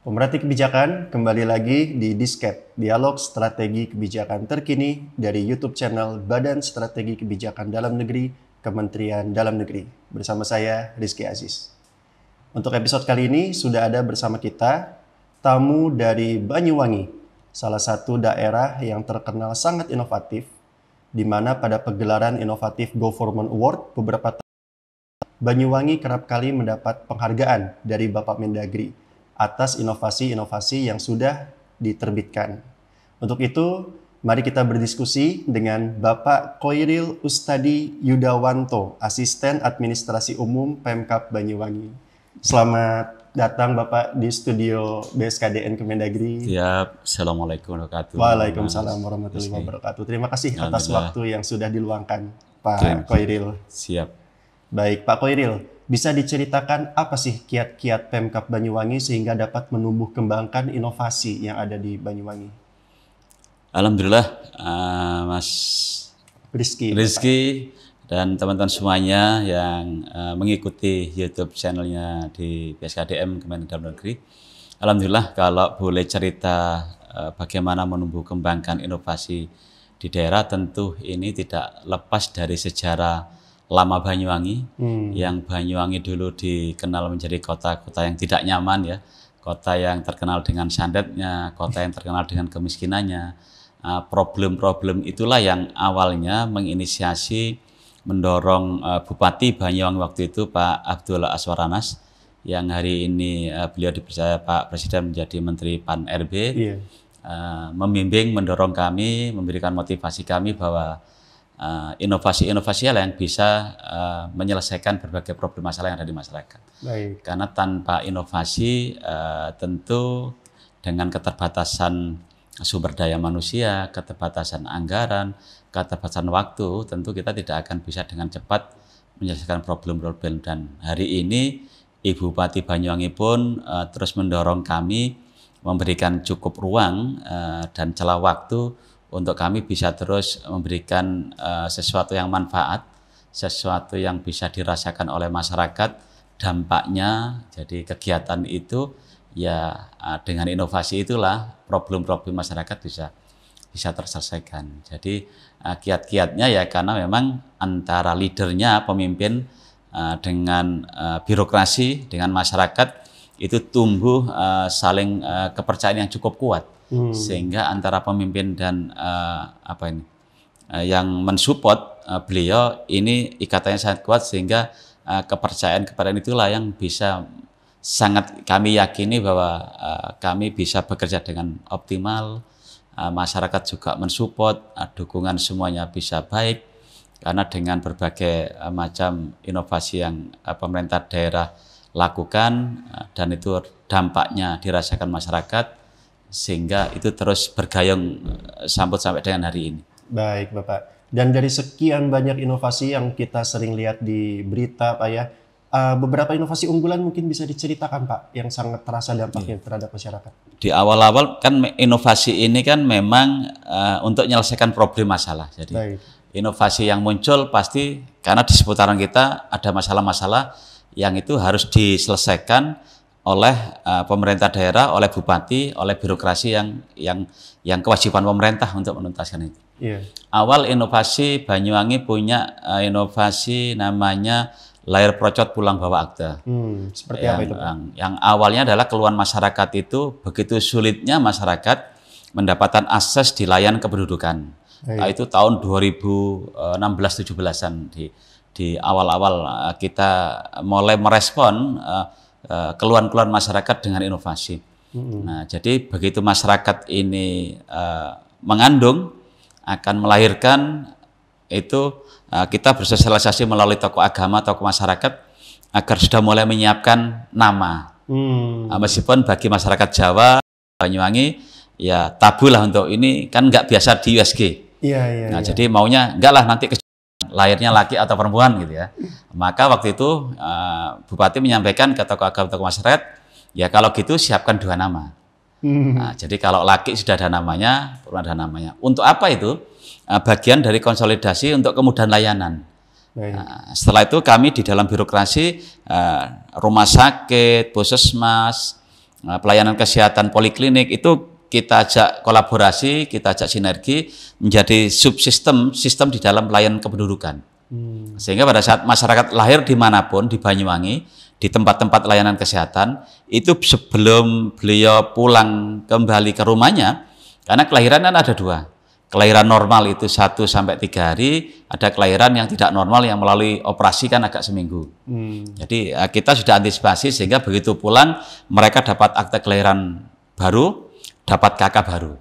Pemerhati kebijakan, kembali lagi di Disket, dialog strategi kebijakan terkini dari YouTube channel Badan Strategi Kebijakan Dalam Negeri, Kementerian Dalam Negeri. Bersama saya, Rizky Aziz. Untuk episode kali ini sudah ada bersama kita tamu dari Banyuwangi, salah satu daerah yang terkenal sangat inovatif, di mana pada pegelaran inovatif Government Award beberapa tahun, Banyuwangi kerap kali mendapat penghargaan dari Bapak Mendagri atas inovasi-inovasi yang sudah diterbitkan. Untuk itu, mari kita berdiskusi dengan Bapak Khoiril Ustadi Yudawanto, Asisten Administrasi Umum Pemkab Banyuwangi. Selamat datang Bapak di studio BSKDN Kemendagri. Siap. Assalamualaikum warahmatullahi wabarakatuh. Waalaikumsalam warahmatullahi wabarakatuh. Terima kasih atas waktu yang sudah diluangkan, Pak Khoiril. Siap. Baik, Pak Khoiril, bisa diceritakan apa sih kiat-kiat Pemkab Banyuwangi sehingga dapat menumbuh kembangkan inovasi yang ada di Banyuwangi? Alhamdulillah, Mas Rizky dan teman-teman semuanya yang mengikuti YouTube channelnya di BSKDM Kementerian Dalam Negeri. Alhamdulillah, kalau boleh cerita bagaimana menumbuh kembangkan inovasi di daerah, tentu ini tidak lepas dari sejarah lama Banyuwangi, yang Banyuwangi dulu dikenal menjadi kota-kota yang tidak nyaman ya, kota yang terkenal dengan sandatnya, kota yang terkenal dengan kemiskinannya. Problem-problem itulah yang awalnya menginisiasi, mendorong Bupati Banyuwangi waktu itu Pak Abdullah Aswaranas, yang hari ini beliau dipercaya Pak Presiden menjadi Menteri Pan RB, membimbing, mendorong kami, memberikan motivasi kami bahwa inovasi-inovasi yang bisa menyelesaikan berbagai problem masalah yang ada di masyarakat. Baik. Karena tanpa inovasi tentu dengan keterbatasan sumber daya manusia, keterbatasan anggaran, keterbatasan waktu, tentu kita tidak akan bisa dengan cepat menyelesaikan problem-problem. Dan hari ini Ibu Bupati Banyuwangi pun terus mendorong kami, memberikan cukup ruang dan celah waktu untuk kami bisa terus memberikan sesuatu yang manfaat, sesuatu yang bisa dirasakan oleh masyarakat, dampaknya. Jadi kegiatan itu ya dengan inovasi itulah problem-problem masyarakat bisa terselesaikan. Jadi kiat-kiatnya ya karena memang antara leadernya, pemimpin dengan birokrasi, dengan masyarakat itu tumbuh saling kepercayaan yang cukup kuat. Sehingga antara pemimpin dan yang mensupport beliau ini ikatannya sangat kuat, sehingga kepercayaan itulah yang bisa sangat kami yakini bahwa kami bisa bekerja dengan optimal, masyarakat juga mensupport, dukungan semuanya bisa baik, karena dengan berbagai macam inovasi yang pemerintah daerah lakukan dan itu dampaknya dirasakan masyarakat, sehingga itu terus bergayung sampai dengan hari ini. Baik Bapak, dan dari sekian banyak inovasi yang kita sering lihat di berita Pak ya, beberapa inovasi unggulan mungkin bisa diceritakan Pak yang sangat terasa dampaknya terhadap masyarakat. Di awal-awal kan inovasi ini kan memang untuk menyelesaikan problem masalah. Jadi baik. Inovasi yang muncul pasti karena di seputaran kita ada masalah-masalah yang itu harus diselesaikan oleh pemerintah daerah, oleh bupati, oleh birokrasi yang kewajiban pemerintah untuk menuntaskan itu. Awal inovasi Banyuwangi punya inovasi namanya layar procot pulang bawa akta. Seperti apa itu? Yang awalnya adalah keluhan masyarakat itu begitu sulitnya masyarakat mendapatkan akses di layanan kependudukan. Itu tahun 2016-17an di awal-awal kita mulai merespon keluhan-keluhan masyarakat dengan inovasi. Nah, jadi begitu masyarakat ini mengandung, akan melahirkan, itu kita bersosialisasi melalui tokoh agama, tokoh masyarakat, agar sudah mulai menyiapkan nama. Meskipun bagi masyarakat Jawa, Banyuwangi, ya tabu lah untuk ini, kan nggak biasa di USG. Jadi maunya enggak lah nanti lahirnya laki atau perempuan gitu ya. Maka waktu itu Bupati menyampaikan ke tokoh agama, tokoh masyarakat, ya kalau gitu siapkan 2 nama. Nah, jadi kalau laki sudah ada namanya, perempuan ada namanya. Untuk apa itu? Bagian dari konsolidasi untuk kemudahan layanan. Setelah itu kami di dalam birokrasi, rumah sakit, puskesmas, pelayanan kesehatan poliklinik itu kita ajak kolaborasi, kita ajak sinergi menjadi subsistem sistem di dalam pelayanan kependudukan. Sehingga pada saat masyarakat lahir dimanapun di Banyuwangi, di tempat-tempat layanan kesehatan, itu sebelum beliau pulang kembali ke rumahnya, karena kelahiran kan ada dua. Kelahiran normal itu 1 sampai 3 hari, ada kelahiran yang tidak normal yang melalui operasi kan agak seminggu. Jadi kita sudah antisipasi sehingga begitu pulang mereka dapat akte kelahiran baru, dapat KK baru.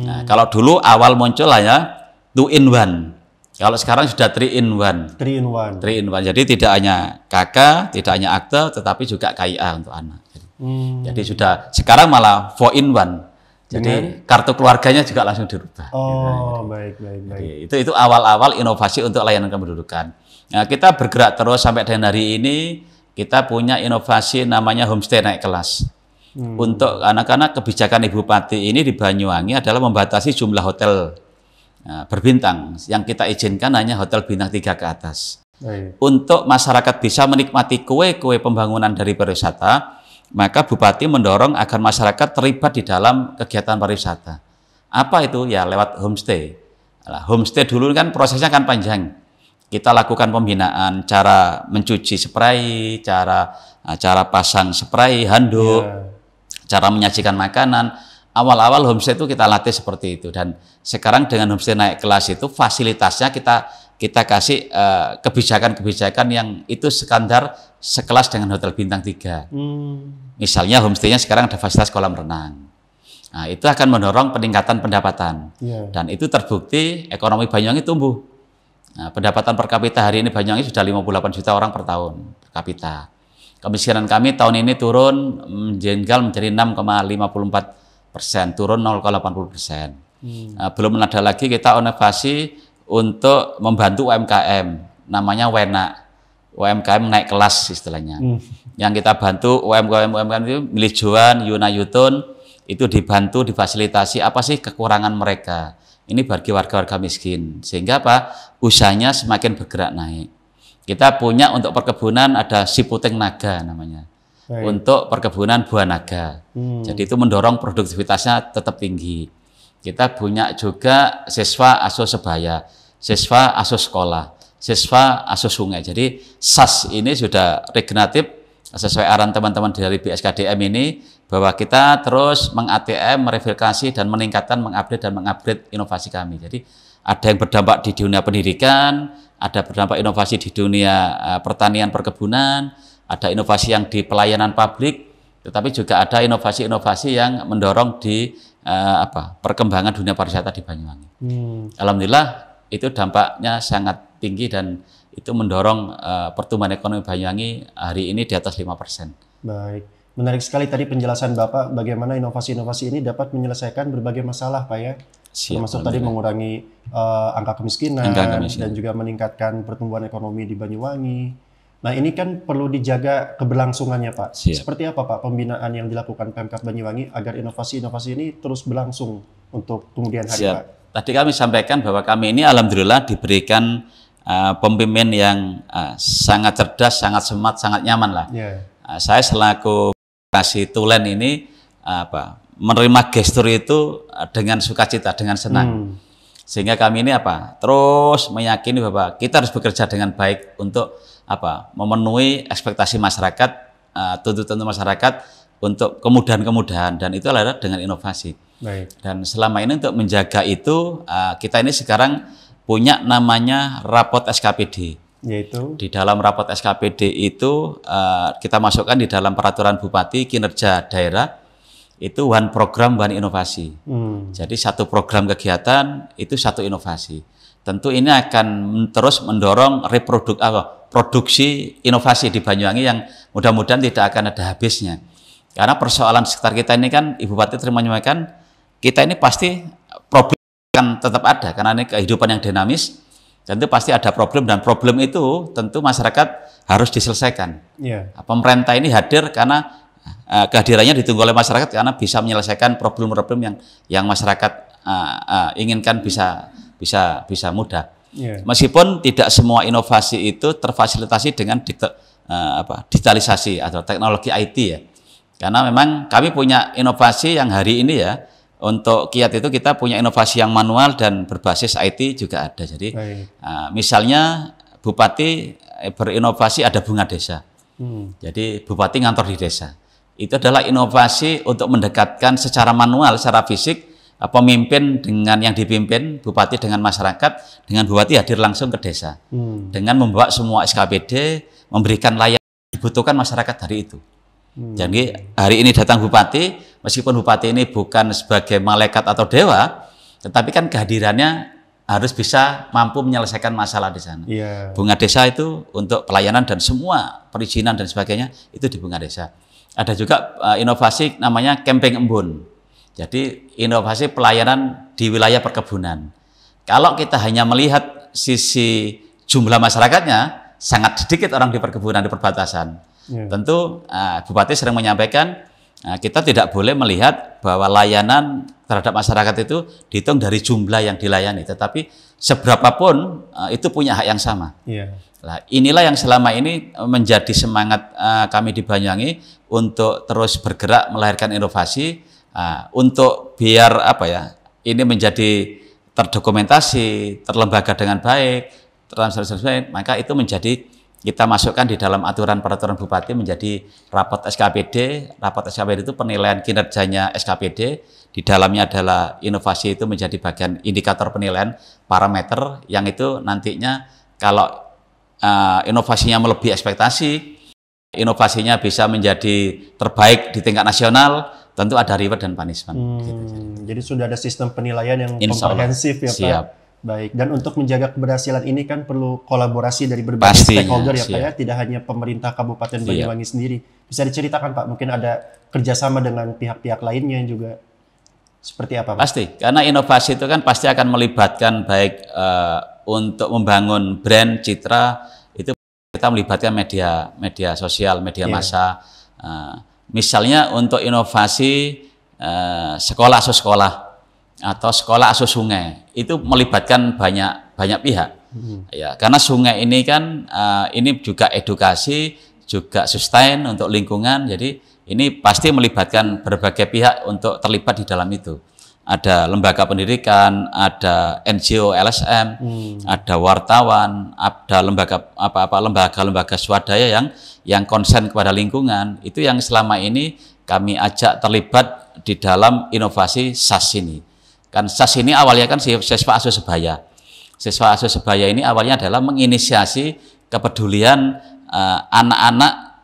Nah, kalau dulu awal muncul hanya 2 in 1. Kalau sekarang sudah 3 in 1. 3 in 1. 3 in 1. Jadi tidak hanya KK, tidak hanya akte, tetapi juga KIA untuk anak. Jadi sudah sekarang malah 4 in 1. Jadi kartu keluarganya juga langsung dirubah. Oh, baik. Jadi, itu awal-awal inovasi untuk layanan kependudukan. Nah, kita bergerak terus sampai dengan hari ini. Kita punya inovasi namanya homestay naik kelas. Untuk anak-anak kebijakan Ibu Bupati ini di Banyuwangi adalah membatasi jumlah hotel berbintang. Yang kita izinkan hanya hotel bintang 3 ke atas. Baik. Untuk masyarakat bisa menikmati kue-kue pembangunan dari pariwisata, maka Bupati mendorong agar masyarakat terlibat di dalam kegiatan pariwisata. Apa itu? Ya lewat homestay. Nah, homestay dulu kan prosesnya kan panjang. Kita lakukan pembinaan, cara mencuci spray, cara pasang spray, handuk, cara menyajikan makanan. Awal-awal homestay itu kita latih seperti itu. Dan sekarang dengan homestay naik kelas itu fasilitasnya kita kasih kebijakan-kebijakan yang itu sekelas dengan hotel bintang 3. Misalnya homestay-nya sekarang ada fasilitas kolam renang. Nah, itu akan mendorong peningkatan pendapatan. Dan itu terbukti ekonomi Banyuwangi tumbuh. Nah, pendapatan per kapita hari ini Banyuwangi sudah 58 juta orang per tahun per kapita. Kemiskinan kami tahun ini turun menjadi 6,54%, turun 0,80%. Belum ada lagi kita inovasi untuk membantu UMKM, namanya WENA, UMKM naik kelas istilahnya. Yang kita bantu UMKM itu Milik Joan, Yuna Yutun, itu dibantu, difasilitasi apa sih kekurangan mereka. Ini bagi warga-warga miskin, sehingga apa? Usahanya semakin bergerak naik. Kita punya untuk perkebunan ada Siputing Naga namanya. Untuk perkebunan buah naga. Jadi itu mendorong produktivitasnya tetap tinggi. Kita punya juga siswa asuh sebaya, siswa asuh sekolah, siswa asuh sungai. Jadi SAS ini sudah regeneratif sesuai arahan teman-teman dari BSKDM ini, bahwa kita terus meng-ATM, mereverifikasi dan meningkatkan, mengupgrade inovasi kami. Jadi ada yang berdampak di dunia pendidikan, ada berdampak inovasi di dunia pertanian perkebunan, ada inovasi yang di pelayanan publik, tetapi juga ada inovasi-inovasi yang mendorong di perkembangan dunia pariwisata di Banyuwangi. Alhamdulillah itu dampaknya sangat tinggi dan itu mendorong pertumbuhan ekonomi Banyuwangi hari ini di atas 5%. Baik, menarik sekali tadi penjelasan Bapak bagaimana inovasi-inovasi ini dapat menyelesaikan berbagai masalah, Pak ya. Termasuk tadi mengurangi angka kemiskinan dan juga meningkatkan pertumbuhan ekonomi di Banyuwangi. Nah, ini kan perlu dijaga keberlangsungannya, Pak. Seperti apa, Pak, pembinaan yang dilakukan Pemkab Banyuwangi agar inovasi-inovasi ini terus berlangsung untuk kemudian hari, Pak? Tadi kami sampaikan bahwa kami ini alhamdulillah diberikan pemimpin yang sangat cerdas, sangat smart, sangat nyaman lah. Saya selaku kasih tulen ini menerima gestur itu dengan sukacita, dengan senang. Sehingga kami ini terus meyakini bahwa kita harus bekerja dengan baik untuk memenuhi ekspektasi masyarakat, tuntutan masyarakat untuk kemudahan-kemudahan, dan itu adalah dengan inovasi. Dan selama ini untuk menjaga itu, kita ini sekarang punya namanya rapot SKPD. Yaitu? Di dalam rapot SKPD itu kita masukkan di dalam peraturan Bupati kinerja daerah, itu one program, one inovasi. Jadi satu program kegiatan itu satu inovasi. Tentu ini akan terus mendorong produksi inovasi di Banyuwangi yang mudah-mudahan tidak akan ada habisnya. Karena persoalan sekitar kita ini kan, Ibu Bupati terima menyampaikan, kita ini pasti problem kan tetap ada, karena ini kehidupan yang dinamis, tentu pasti ada problem, dan problem itu tentu masyarakat harus diselesaikan. Pemerintah ini hadir karena kehadirannya ditunggu oleh masyarakat karena bisa menyelesaikan problem-problem yang masyarakat inginkan bisa mudah. Meskipun tidak semua inovasi itu terfasilitasi dengan digitalisasi atau teknologi IT ya. Karena memang kami punya inovasi yang hari ini ya, untuk Kiat itu kita punya inovasi yang manual dan berbasis IT juga ada. Jadi misalnya Bupati berinovasi ada bunga desa. Jadi Bupati ngantor di desa. Itu adalah inovasi untuk mendekatkan secara manual, secara fisik, pemimpin dengan yang dipimpin, Bupati dengan masyarakat, dengan Bupati hadir langsung ke desa. Dengan membawa semua SKPD, memberikan layanan yang dibutuhkan masyarakat hari itu. Jadi hari ini datang Bupati, meskipun Bupati ini bukan sebagai malaikat atau dewa, tetapi kan kehadirannya harus bisa mampu menyelesaikan masalah di sana. Bunga desa itu untuk pelayanan dan semua perizinan dan sebagainya itu di bunga desa. Ada juga inovasi namanya camping embun. Jadi inovasi pelayanan di wilayah perkebunan. Kalau kita hanya melihat sisi jumlah masyarakatnya, sangat sedikit orang di perkebunan, di perbatasan. Tentu Bupati sering menyampaikan kita tidak boleh melihat bahwa layanan terhadap masyarakat itu dihitung dari jumlah yang dilayani, tetapi seberapapun itu punya hak yang sama. Nah, inilah yang selama ini menjadi semangat kami di Banyuwangi untuk terus bergerak melahirkan inovasi untuk biar apa ya, ini menjadi terdokumentasi, terlembaga dengan baik, transparansi, maka itu menjadi kita masukkan di dalam aturan peraturan Bupati menjadi rapot SKPD. Rapot SKPD itu penilaian kinerjanya SKPD. Di dalamnya adalah inovasi itu menjadi bagian indikator penilaian parameter yang itu nantinya kalau inovasinya melebihi ekspektasi, inovasinya bisa menjadi terbaik di tingkat nasional, tentu ada reward dan punishment. Jadi sudah ada sistem penilaian yang komprehensif ya Pak. Siap. Baik, dan untuk menjaga keberhasilan ini kan perlu kolaborasi dari berbagai stakeholder ya Pak ya, tidak hanya pemerintah Kabupaten Banyuwangi sendiri. Bisa diceritakan Pak, mungkin ada kerjasama dengan pihak-pihak lainnya juga, seperti apa Pak? Pasti, karena inovasi itu kan pasti akan melibatkan baik untuk membangun brand, citra, itu kita melibatkan media sosial, media massa. Misalnya untuk inovasi sekolah asuh sekolah atau sekolah asuh sungai, itu melibatkan banyak pihak. Ya, karena sungai ini kan ini juga edukasi, juga sustain untuk lingkungan. Jadi ini pasti melibatkan berbagai pihak untuk terlibat di dalam itu. Ada lembaga pendidikan, ada NGO, LSM, ada wartawan, ada lembaga swadaya yang konsen kepada lingkungan. Itu yang selama ini kami ajak terlibat di dalam inovasi SAS ini. Kan SAS ini awalnya kan siswa asuh sebaya. Siswa asuh sebaya ini awalnya adalah menginisiasi kepedulian anak-anak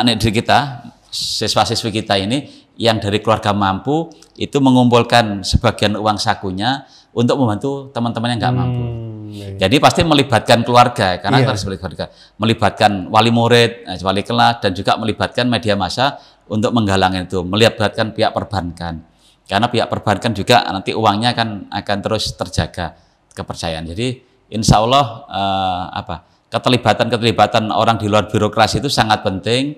negeri kita, siswa-siswi kita ini yang dari keluarga mampu itu mengumpulkan sebagian uang sakunya untuk membantu teman-teman yang nggak mampu. Jadi pasti melibatkan keluarga, karena harus melibatkan wali murid, wali kelas, dan juga melibatkan media massa untuk menggalang itu, melibatkan pihak perbankan. Karena pihak perbankan juga nanti uangnya akan terus terjaga kepercayaan. Jadi insya Allah keterlibatan orang di luar birokrasi itu sangat penting.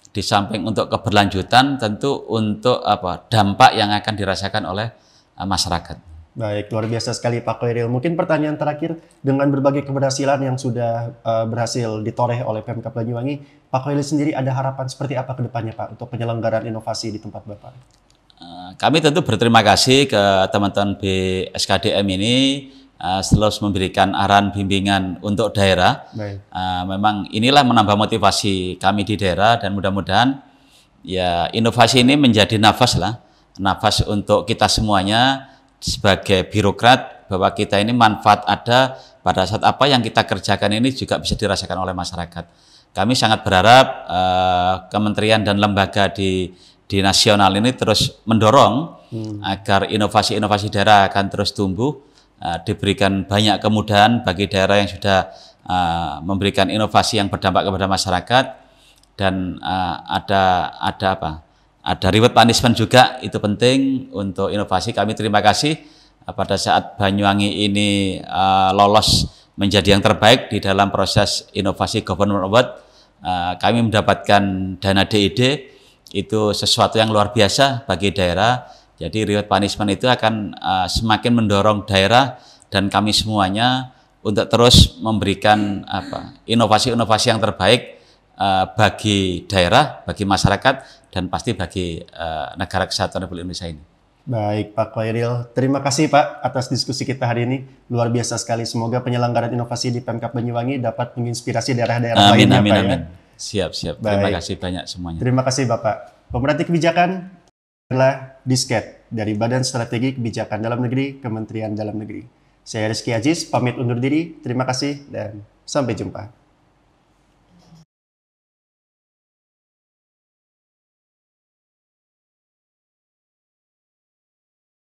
Di samping untuk keberlanjutan, tentu untuk dampak yang akan dirasakan oleh masyarakat. Baik, luar biasa sekali Pak Khairil. Mungkin pertanyaan terakhir, dengan berbagai keberhasilan yang sudah berhasil ditoreh oleh Pemkab Banyuwangi, Pak Khairil sendiri ada harapan seperti apa ke depannya Pak untuk penyelenggaraan inovasi di tempat Bapak? Kami tentu berterima kasih ke teman-teman BSKDM ini terus memberikan arahan bimbingan untuk daerah. Memang inilah menambah motivasi kami di daerah, dan mudah-mudahan ya inovasi ini menjadi nafas untuk kita semuanya sebagai birokrat, bahwa kita ini manfaat ada pada saat apa yang kita kerjakan ini juga bisa dirasakan oleh masyarakat. Kami sangat berharap kementerian dan lembaga di nasional ini terus mendorong agar inovasi-inovasi daerah akan terus tumbuh, diberikan banyak kemudahan bagi daerah yang sudah memberikan inovasi yang berdampak kepada masyarakat, dan ada reward punishment juga, itu penting untuk inovasi. Kami terima kasih pada saat Banyuwangi ini lolos menjadi yang terbaik di dalam proses inovasi Government Award. Kami mendapatkan dana DID, itu sesuatu yang luar biasa bagi daerah. Jadi reward punishment itu akan semakin mendorong daerah dan kami semuanya untuk terus memberikan inovasi-inovasi yang terbaik bagi daerah, bagi masyarakat, dan pasti bagi negara kesatuan Republik Indonesia ini. Baik, Pak Khairil. Terima kasih, Pak, atas diskusi kita hari ini. Luar biasa sekali. Semoga penyelenggaraan inovasi di Pemkab Banyuwangi dapat menginspirasi daerah-daerah lainnya, Pak. Amin. Siap. Terima kasih banyak semuanya. Terima kasih, Bapak. Pemerhati kebijakan adalah Disket dari Badan Strategi Kebijakan Dalam Negeri, Kementerian Dalam Negeri. Saya Rizky Aziz, pamit undur diri. Terima kasih dan sampai jumpa.